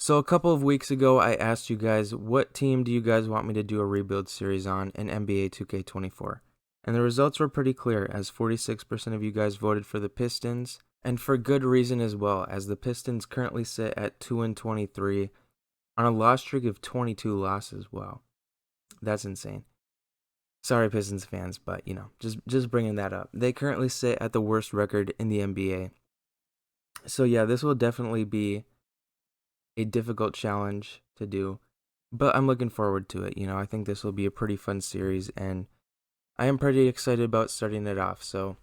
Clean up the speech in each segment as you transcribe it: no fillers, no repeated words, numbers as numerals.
So a couple of weeks ago, I asked you guys, what team do you guys want me to do a rebuild series on in NBA 2K24? And the results were pretty clear, as 46% of you guys voted for the Pistons, and for good reason as well, as the Pistons currently sit at 2-23 on a loss streak of 22 losses. Wow, that's insane. Sorry, Pistons fans, but just bringing that up. They currently sit at the worst record in the NBA. So yeah, this will definitely be a difficult challenge to do, but I'm looking forward to it. I think this will be a pretty fun series, and I am pretty excited about starting it off. So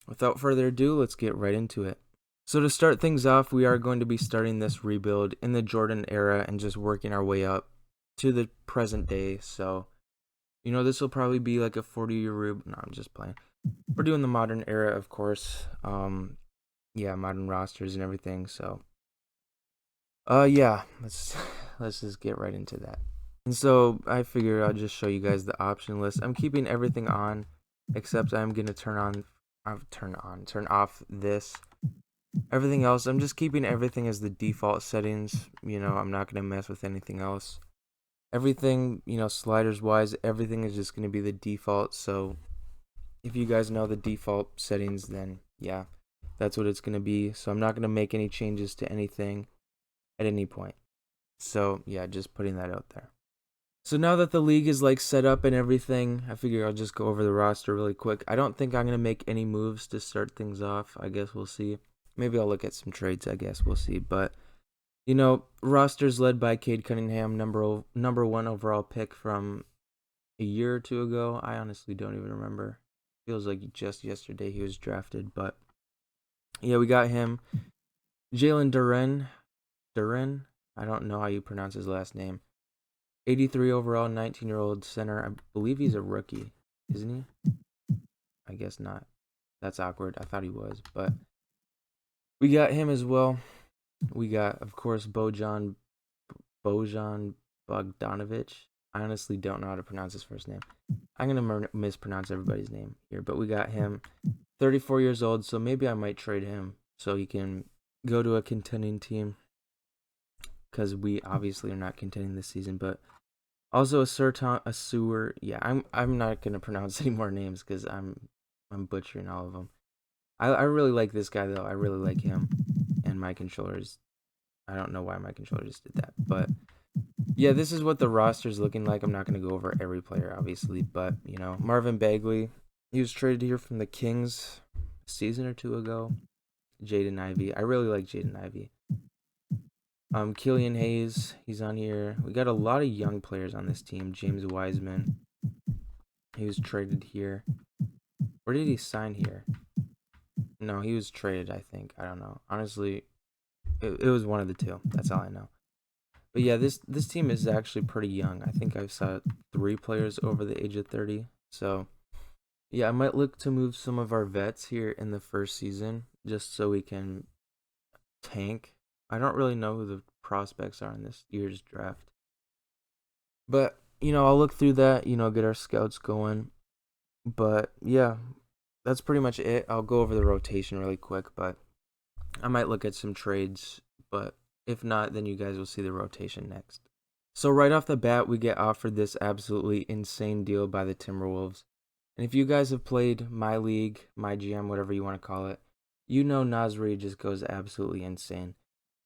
without further ado, let's get right into it. So to start things off, we are going to be starting this rebuild in the Jordan era and just working our way up to the present day. So, this will probably be like a 40-year rebuild. No, I'm just playing. We're doing the modern era, of course. Yeah, modern rosters and everything. So, yeah, let's just get right into that. And so I figure I'll just show you guys the option list. I'm keeping everything on, except I'm gonna turn off this. Everything else, I'm just keeping everything as the default settings. I'm not gonna mess with anything else. Everything, sliders wise, everything is just gonna be the default. So if you guys know the default settings, then yeah, that's what it's gonna be. So I'm not gonna make any changes to anything at any point. So yeah, just putting that out there. So now that the league is set up and everything, I figure I'll just go over the roster really quick. I don't think I'm going to make any moves to start things off. I guess we'll see. Maybe I'll look at some trades, I guess we'll see. But, roster's led by Cade Cunningham, number one overall pick from a year or two ago. I honestly don't even remember. Feels like just yesterday he was drafted. But, yeah, we got him. Jalen Duren? I don't know how you pronounce his last name. 83 overall, 19-year-old center. I believe he's a rookie, isn't he? I guess not. That's awkward. I thought he was, but we got him as well. We got, of course, Bojan Bogdanovic. I honestly don't know how to pronounce his first name. I'm going to mispronounce everybody's name here, but we got him. 34 years old, so maybe I might trade him so he can go to a contending team, because we obviously are not contending this season, but also a sewer. Yeah, I'm not gonna pronounce any more names because I'm butchering all of them. I really like this guy though. I really like him, and my controllers. I don't know why my controller just did that, but yeah, this is what the roster's looking like. I'm not gonna go over every player, obviously, but Marvin Bagley, he was traded here from the Kings a season or two ago. Jaden Ivey, I really like Jaden Ivey. Killian Hayes, he's on here. We got a lot of young players on this team. James Wiseman, he was traded here. Or did he sign here? No, he was traded, I think. I don't know. Honestly, it was one of the two. That's all I know. But yeah, this team is actually pretty young. I think I've saw 3 players over the age of 30. So yeah, I might look to move some of our vets here in the first season just so we can tank. I don't really know who the prospects are in this year's draft. But, I'll look through that, get our scouts going. But yeah, that's pretty much it. I'll go over the rotation really quick, but I might look at some trades. But if not, then you guys will see the rotation next. So right off the bat, we get offered this absolutely insane deal by the Timberwolves. And if you guys have played my league, my GM, whatever you want to call it, Naz Reid just goes absolutely insane.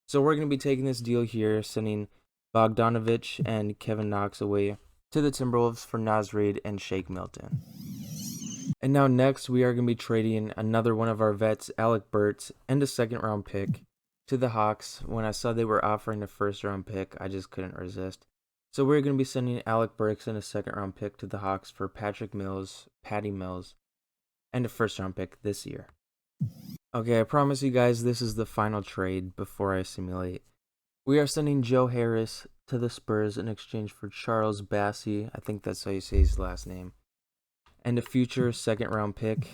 So we're going to be taking this deal here, sending Bogdanovich and Kevin Knox away to the Timberwolves for Naz Reid and Shake Milton. And now next, we are going to be trading another one of our vets, Alec Burks, and a second-round pick to the Hawks. When I saw they were offering a first-round pick, I just couldn't resist. So we're going to be sending Alec Burks and a second-round pick to the Hawks for Patty Mills, and a first-round pick this year. Okay, I promise you guys this is the final trade before I simulate. We are sending Joe Harris to the Spurs in exchange for Charles Bassey. I think that's how you say his last name. And a future second-round pick.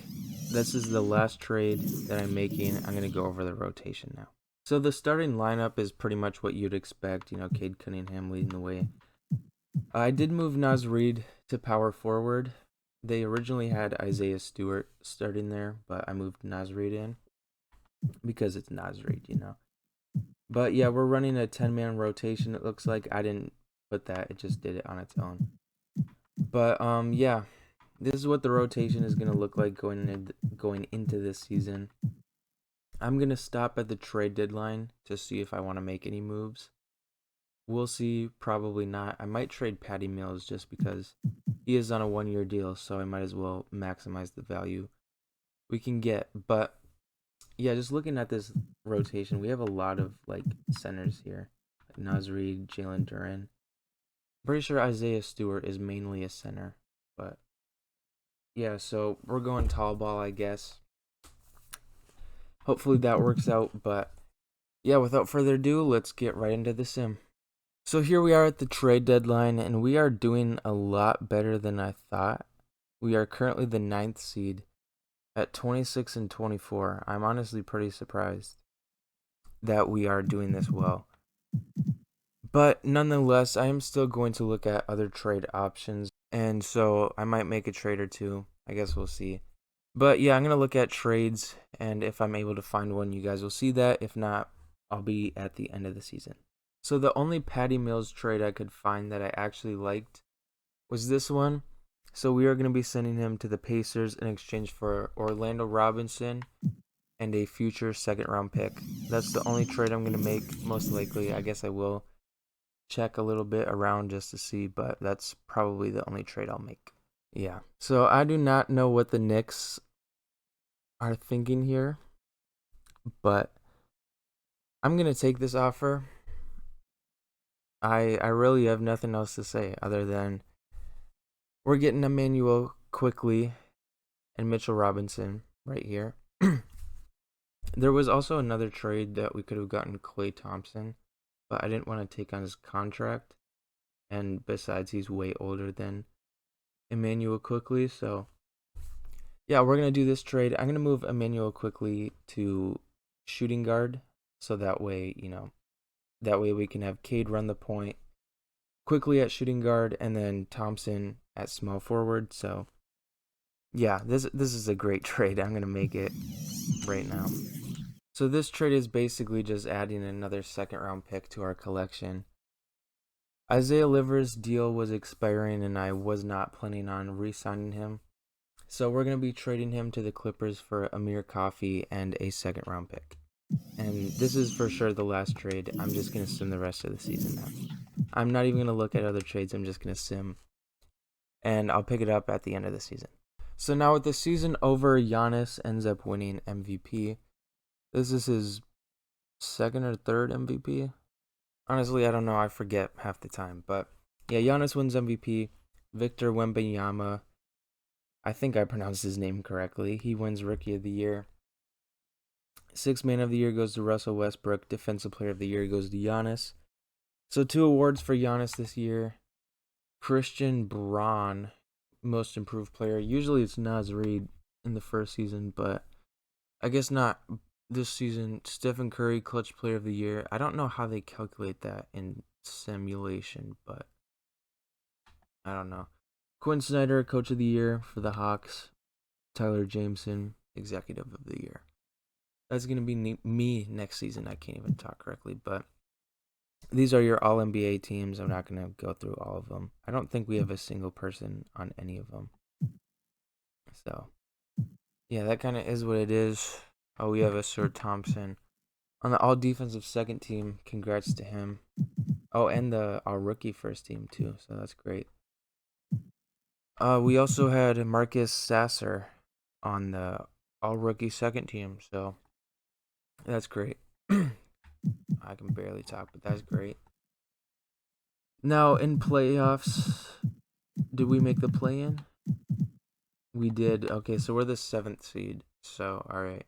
This is the last trade that I'm making. I'm going to go over the rotation now. So the starting lineup is pretty much what you'd expect. Cade Cunningham leading the way. I did move Naz Reid to power forward. They originally had Isaiah Stewart starting there, but I moved Naz Reid in because it's Naz Reid, But yeah, we're running a 10-man rotation. It looks like I didn't put that. It just did it on its own. But yeah, this is what the rotation is going to look like going into this season. I'm going to stop at the trade deadline to see if I want to make any moves. We'll see, probably not. I might trade Patty Mills just because he is on a 1-year deal, so I might as well maximize the value we can get. But yeah, just looking at this rotation, we have a lot of like centers here. Like Naz Reid, Jalen Duren. Pretty sure Isaiah Stewart is mainly a center, but yeah, so we're going tall ball, I guess. Hopefully that works out, but yeah, without further ado, let's get right into the sim. So here we are at the trade deadline, and we are doing a lot better than I thought. We are currently the 9th seed at 26-24. I'm honestly pretty surprised that we are doing this well. But nonetheless, I am still going to look at other trade options, and so I might make a trade or two. I guess we'll see. But yeah, I'm going to look at trades, and if I'm able to find one, you guys will see that. If not, I'll be at the end of the season. So the only Patty Mills trade I could find that I actually liked was this one. So we are going to be sending him to the Pacers in exchange for Orlando Robinson and a future second-round pick. That's the only trade I'm going to make, most likely. I guess I will check a little bit around just to see, but that's probably the only trade I'll make. Yeah. So I do not know what the Knicks are thinking here, but I'm going to take this offer. I really have nothing else to say other than we're getting Emmanuel quickly and Mitchell Robinson right here. There was also another trade that we could have gotten Klay Thompson, but I didn't want to take on his contract. And besides, he's way older than Emmanuel quickly. So, yeah, we're going to do this trade. I'm going to move Emmanuel quickly to shooting guard. So that way, that way we can have Cade run the point quickly at shooting guard and then Thompson at small forward. So, yeah, this is a great trade. I'm going to make it right now. So this trade is basically just adding another second round pick to our collection. Isaiah Livers' deal was expiring and I was not planning on re-signing him. So we're going to be trading him to the Clippers for Amir Coffey and a second round pick. And this is for sure the last trade. I'm just going to sim the rest of the season now. I'm not even going to look at other trades. I'm just going to sim. And I'll pick it up at the end of the season. So now with the season over, Giannis ends up winning MVP. This is his second or third MVP. Honestly, I don't know. I forget half the time. But yeah, Giannis wins MVP. Victor Wembanyama, I think I pronounced his name correctly. He wins Rookie of the Year. Sixth Man of the Year goes to Russell Westbrook. Defensive Player of the Year goes to Giannis. So 2 awards for Giannis this year. Christian Braun, Most Improved Player. Usually it's Naz Reid in the first season, but I guess not this season. Stephen Curry, Clutch Player of the Year. I don't know how they calculate that in simulation, but I don't know. Quinn Snyder, Coach of the Year for the Hawks. Tyler Jameson, Executive of the Year. That's going to be me next season. I can't even talk correctly, but these are your All-NBA teams. I'm not going to go through all of them. I don't think we have a single person on any of them. So, yeah, that kind of is what it is. Oh, we have a Sir Thompson on the all-defensive second team. Congrats to him. Oh, and the all-rookie first team, too, so that's great. We also had Marcus Sasser on the all-rookie second team, so that's great. I can barely talk, but that's great. Now, in playoffs, did we make the play-in? We did. Okay, so we're the 7th seed. So, all right.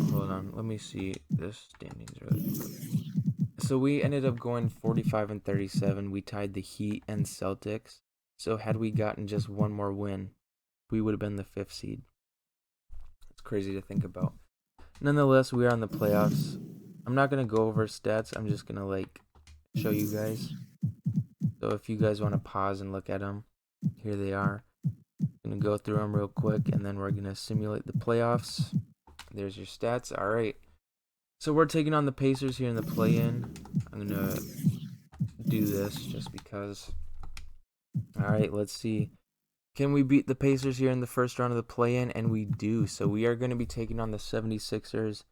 Hold on. Let me see the standings really quick. So we ended up going 45-37. We tied the Heat and Celtics. So had we gotten just one more win, we would have been the 5th seed. It's crazy to think about. Nonetheless, we are in the playoffs. I'm not going to go over stats. I'm just going to show you guys. So if you guys want to pause and look at them, here they are. I'm going to go through them real quick and then we're going to simulate the playoffs. There's your stats. All right. So we're taking on the Pacers here in the play-in. I'm going to do this just because. All right, let's see. Can we beat the Pacers here in the first round of the play-in? And we do. So we are going to be taking on the 76ers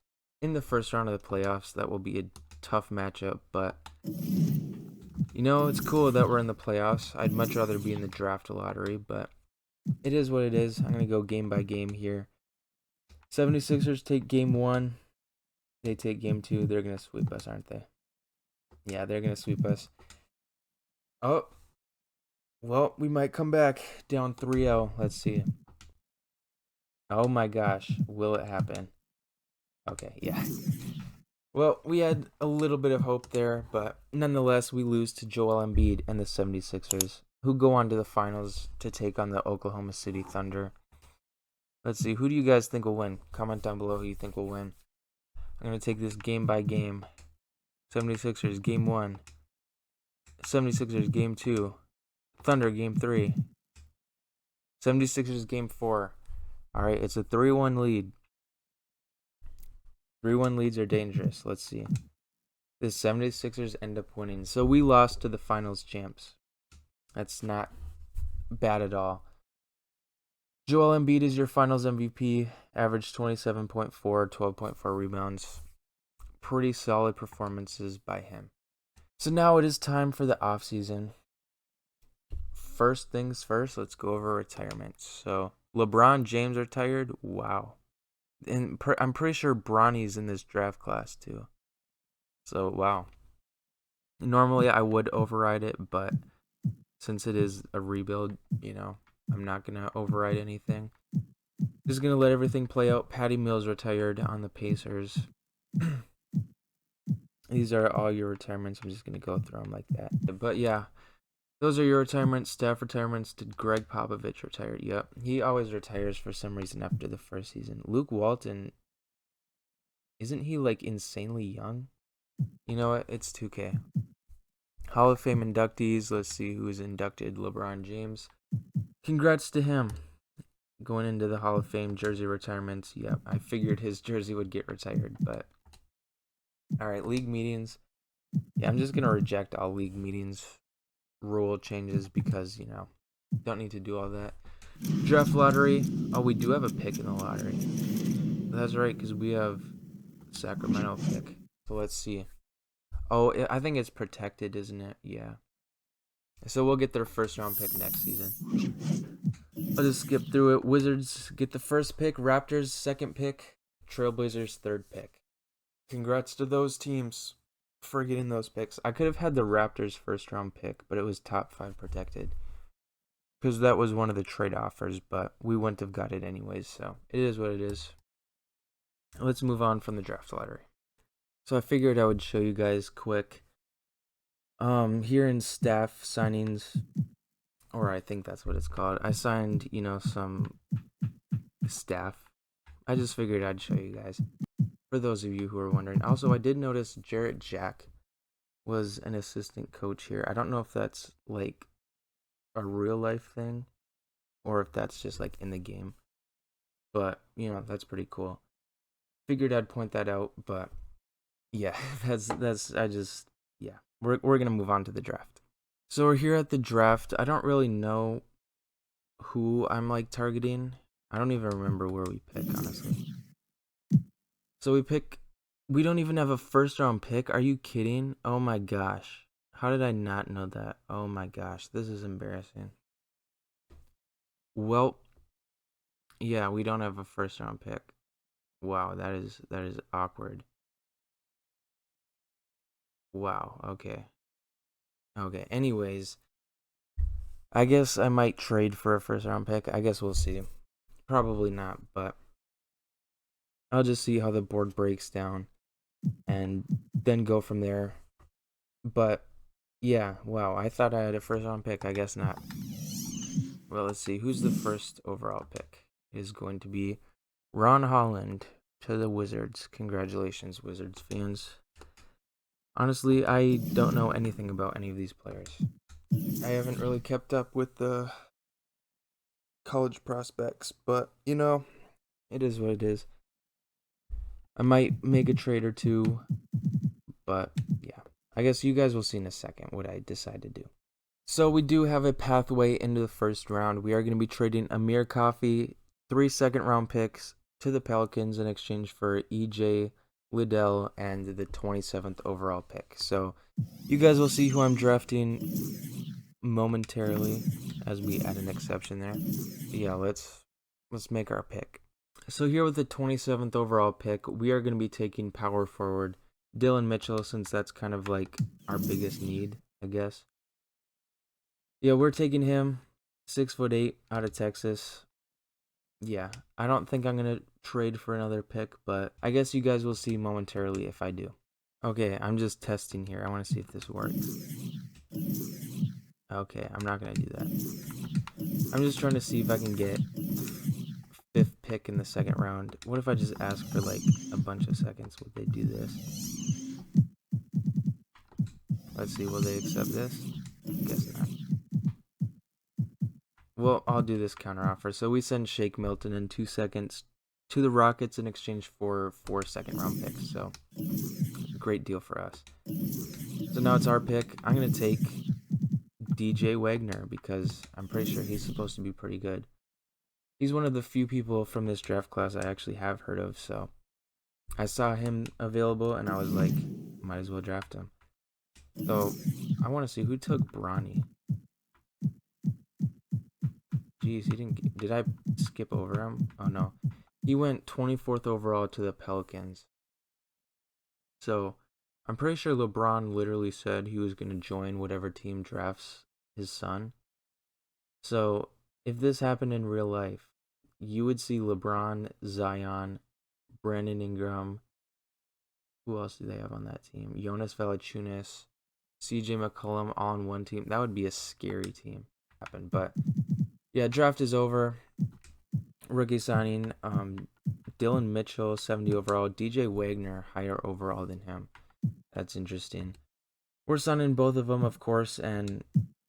in the first round of the playoffs. That will be a tough matchup, but it's cool that we're in the playoffs. I'd much rather be in the draft lottery, but it is what it is. I'm going to go game by game here. 76ers take game 1. They take game 2. They're going to sweep us, aren't they? Yeah, they're going to sweep us. Oh, well, we might come back down 3-0. Let's see. Oh my gosh, will it happen? Okay, yeah. Well, we had a little bit of hope there, but nonetheless, we lose to Joel Embiid and the 76ers, who go on to the finals to take on the Oklahoma City Thunder. Let's see, who do you guys think will win? Comment down below who you think will win. I'm going to take this game by game. 76ers, game 1. 76ers, game 2. Thunder, game 3. 76ers, game 4. All right, it's a 3-1 lead. 3-1 leads are dangerous. Let's see. The 76ers end up winning. So we lost to the finals champs. That's not bad at all. Joel Embiid is your finals MVP. Averaged 27.4, 12.4 rebounds. Pretty solid performances by him. So now it is time for the offseason. First things first, let's go over retirements. So LeBron James retired. Wow. And I'm pretty sure Bronny's in this draft class too. So, wow. Normally I would override it, but since it is a rebuild, I'm not going to override anything. Just going to let everything play out. Patty Mills retired on the Pacers. These are all your retirements. I'm just going to go through them like that. But yeah, those are your retirements. Staff retirements. Did Greg Popovich retire? Yep. He always retires for some reason after the first season. Luke Walton, isn't he like insanely young? You know what? It's 2K. Hall of Fame inductees. Let's see who is inducted. LeBron James. Congrats to him. Going into the Hall of Fame jersey retirements. Yep, I figured his jersey would get retired, but all right, league meetings. Yeah, I'm just going to reject all league meetings rule changes because, don't need to do all that. Draft lottery. Oh, we do have a pick in the lottery. That's right, because we have Sacramento pick. So let's see. Oh, I think it's protected, isn't it? Yeah. So we'll get their first round pick next season. I'll just skip through it. Wizards get the first pick. Raptors second pick. Trailblazers third pick. Congrats to those teams for getting those picks. I could have had the Raptors first round pick, but it was top 5 protected. Because that was one of the trade offers, but we wouldn't have got it anyways, so it is what it is. Let's move on from the draft lottery. So I figured I would show you guys quick. Here in staff signings, or I think that's what it's called. I signed, some staff. I just figured I'd show you guys. For those of you who are wondering. Also, I did notice Jarrett Jack was an assistant coach here. I don't know if that's like a real life thing or if that's just like in the game. But, that's pretty cool. Figured I'd point that out, but yeah, We're going to move on to the draft. So we're here at the draft. I don't really know who I'm like targeting. I don't even remember where we pick, honestly. So we don't even have a first round pick. Are you kidding? Oh my gosh. How did I not know that? Oh my gosh. This is embarrassing. Well, yeah, we don't have a first round pick. Wow, that is awkward. Wow, okay. Okay, anyways, I guess I might trade for a first round pick. I guess we'll see. Probably not, but I'll just see how the board breaks down and then go from there. But yeah, wow, I thought I had a first round pick. I guess not. Well, let's see. Who's the first overall pick? It is going to be Ron Holland to the Wizards. Congratulations, Wizards fans. Honestly, I don't know anything about any of these players. I haven't really kept up with the college prospects, but it is what it is. I might make a trade or two, but yeah. I guess you guys will see in a second what I decide to do. So we do have a pathway into the first round. We are going to be trading Amir Coffey, 3 second-round picks to the Pelicans in exchange for EJ Liddell and the 27th overall pick. So you guys will see who I'm drafting momentarily as we add an exception there. Yeah, let's make our pick. So here with the 27th overall pick, we are going to be taking power forward Dylan Mitchell, since that's kind of like our biggest need, I guess. Yeah, we're taking him, 6'8" out of Texas. Yeah, I don't think I'm gonna trade for another pick, but I guess you guys will see momentarily if I do. Okay, I'm just testing here. I want to see if this works. Okay, I'm not gonna do that. I'm just trying to see if I can get 5th pick in the second round. What if I just ask for like a bunch of seconds? Would they do this? Let's see, will they accept this? Guess not. Well, I'll do this counteroffer. So we send Shake Milton in 2 seconds to the Rockets in exchange for 4 second-round picks. So great deal for us. So now it's our pick. I'm going to take DJ Wagner because I'm pretty sure he's supposed to be pretty good. He's one of the few people from this draft class I actually have heard of. So I saw him available and I was like, might as well draft him. So I want to see who took Bronny. Jeez, he didn't. Did I skip over him? Oh no, he went 24th overall to the Pelicans. So I'm pretty sure LeBron literally said he was going to join whatever team drafts his son. So if this happened in real life, you would see LeBron, Zion, Brandon Ingram. Who else do they have on that team? Jonas Valanciunas, CJ McCollum all on one team. That would be a scary team. Happen, but yeah, draft is over. Rookie signing, Dylan Mitchell, 70 overall. DJ Wagner, higher overall than him. That's interesting. We're signing both of them, of course, and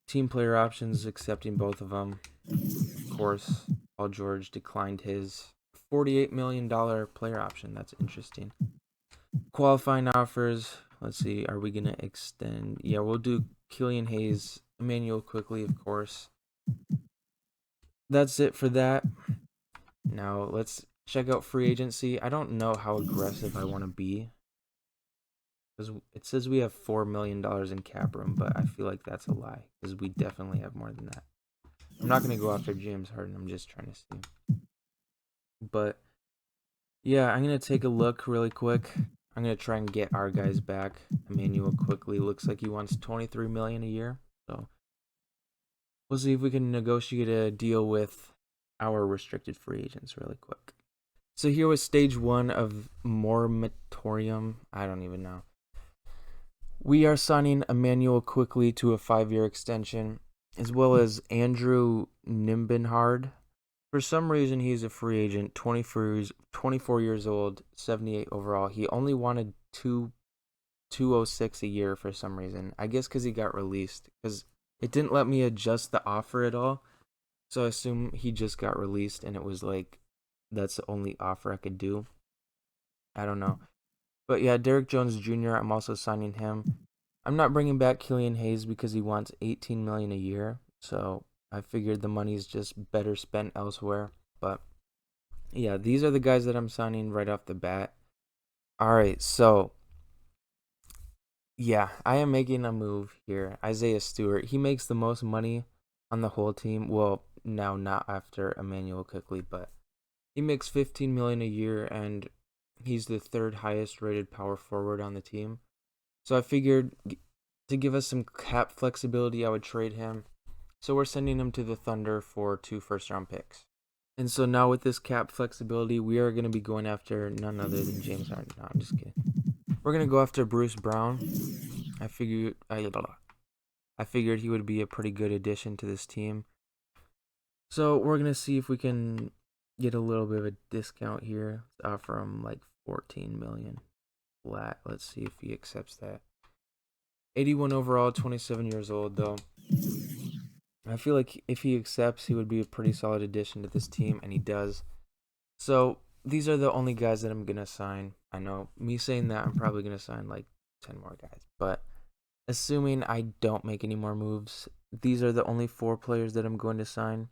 team player options, accepting both of them. Of course, Paul George declined his $48 million player option. That's interesting. Qualifying offers. Let's see. Are we going to extend? Yeah, we'll do Killian Hayes, Emmanuel Quickly, of course. That's it for that. Now, let's check out free agency. I don't know how aggressive I want to be, because it says we have $4 million in cap room, but I feel like that's a lie, because we definitely have more than that. I'm not going to go after James Harden. I'm just trying to see. But, yeah, I'm going to take a look really quick. I'm going to try and get our guys back. Emmanuel Quickly looks like he wants $23 million a year. So, we'll see if we can negotiate a deal with our restricted free agents really quick. So here was stage 1 of moratorium. I don't even know. We are signing Emmanuel Quickly to a 5-year extension, as well as Andrew Nimbenhard. For some reason, he's a free agent, 24 years old, 78 overall. He only wanted 206 a year for some reason. I guess because he got released, because it didn't let me adjust the offer at all. So I assume he just got released, and it was like, that's the only offer I could do. I don't know. But yeah, Derrick Jones Jr., I'm also signing him. I'm not bringing back Killian Hayes because he wants $18 million a year. So I figured the money's just better spent elsewhere. But yeah, these are the guys that I'm signing right off the bat. All right, so yeah, I am making a move here. Isaiah Stewart, he makes the most money on the whole team. Well, now not after Emmanuel Quickly, but he makes $15 million a year, and he's the 3rd highest rated power forward on the team. So I figured to give us some cap flexibility, I would trade him. So we're sending him to the Thunder for 2 first-round picks. And so now with this cap flexibility, we are going to be going after none other than James Harden. No, I'm just kidding. We're going to go after Bruce Brown. I figured he would be a pretty good addition to this team. So we're going to see if we can get a little bit of a discount here. Let's offer him like $14 million flat. Let's see if he accepts that. 81 overall, 27 years old though. I feel like if he accepts, he would be a pretty solid addition to this team, and he does. So these are the only guys that I'm gonna sign. I know me saying that I'm probably gonna sign like 10 more guys, but assuming I don't make any more moves, these are the only 4 players that I'm going to sign.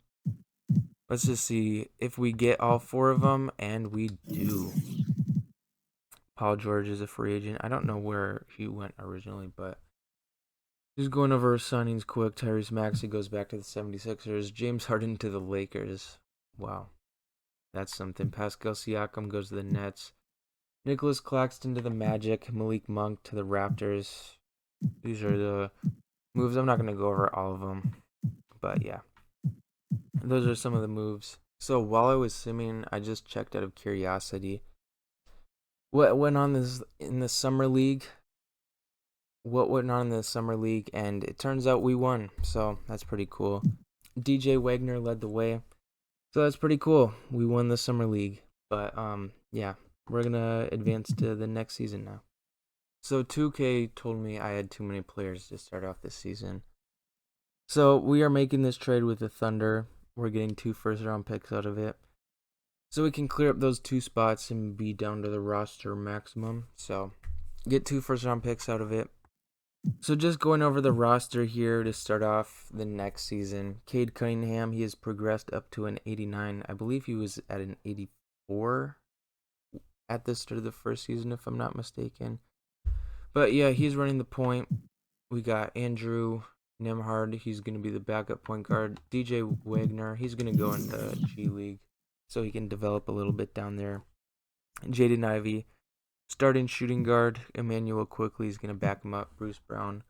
Let's just see if we get all 4 of them, and we do. Paul George is a free agent. I don't know where he went originally, but just going over signings quick. Tyrese Maxey goes back to the 76ers. James Harden to the Lakers. Wow, that's something. Pascal Siakam goes to the Nets. Nicholas Claxton to the Magic. Malik Monk to the Raptors. These are the moves. I'm not going to go over all of them, but yeah. Those are some of the moves. So while I was simming, I just checked out of curiosity what went on this in the summer league. What went on in the summer league, and it turns out we won. So that's pretty cool. DJ Wagner led the way. So that's pretty cool. We won the summer league. But yeah, we're gonna advance to the next season now. So 2K told me I had too many players to start off this season. So we are making this trade with the Thunder. We're getting 2 first-round picks out of it. So we can clear up those 2 spots and be down to the roster maximum. So get 2 first-round picks out of it. So just going over the roster here to start off the next season. Cade Cunningham, he has progressed up to an 89. I believe he was at an 84 at the start of the first season, if I'm not mistaken. But yeah, he's running the point. We got Andrew Nemhard. He's going to be the backup point guard. DJ Wagner, he's going to go in the G League so he can develop a little bit down there. Jaden Ivey, starting shooting guard. Emmanuel Quickly is going to back him up. Bruce Brown.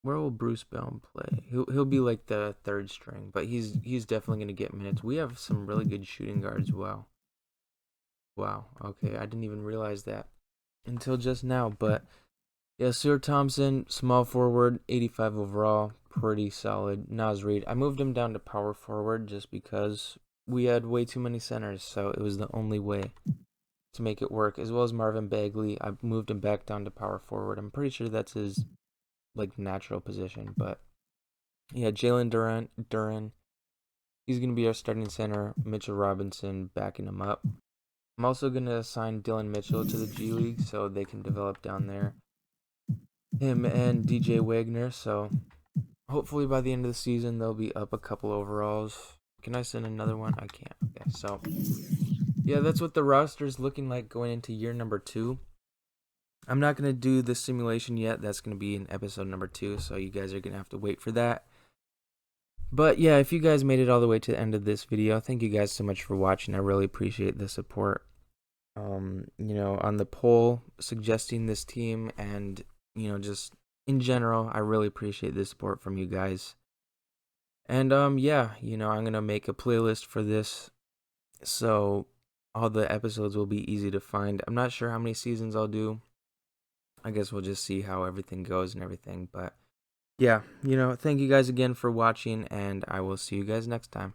Where will Bruce Brown play? He'll be like the 3rd string, but he's definitely going to get minutes. We have some really good shooting guards. Wow. Okay, I didn't even realize that until just now. But yeah, Sir Thompson, small forward, 85 overall, pretty solid. Naz Reid, I moved him down to power forward just because we had way too many centers, so it was the only way to make it work. As well as Marvin Bagley, I moved him back down to power forward. I'm pretty sure that's his like natural position, but yeah, Jalen Duran, he's gonna be our starting center. Mitchell Robinson backing him up. I'm also gonna assign Dylan Mitchell to the G League so they can develop down there. Him and DJ Wagner, so hopefully by the end of the season they'll be up a couple overalls. Can I send another one? I can't. Okay, so yeah, that's what the roster is looking like going into year number 2. I'm not going to do the simulation yet. That's going to be in episode number 2, so you guys are going to have to wait for that. But yeah, if you guys made it all the way to the end of this video, thank you guys so much for watching. I really appreciate the support. On the poll suggesting this team and, just in general, I really appreciate the support from you guys. And yeah, I'm going to make a playlist for this so all the episodes will be easy to find. I'm not sure how many seasons I'll do. I guess we'll just see how everything goes and everything, but yeah, thank you guys again for watching, and I will see you guys next time.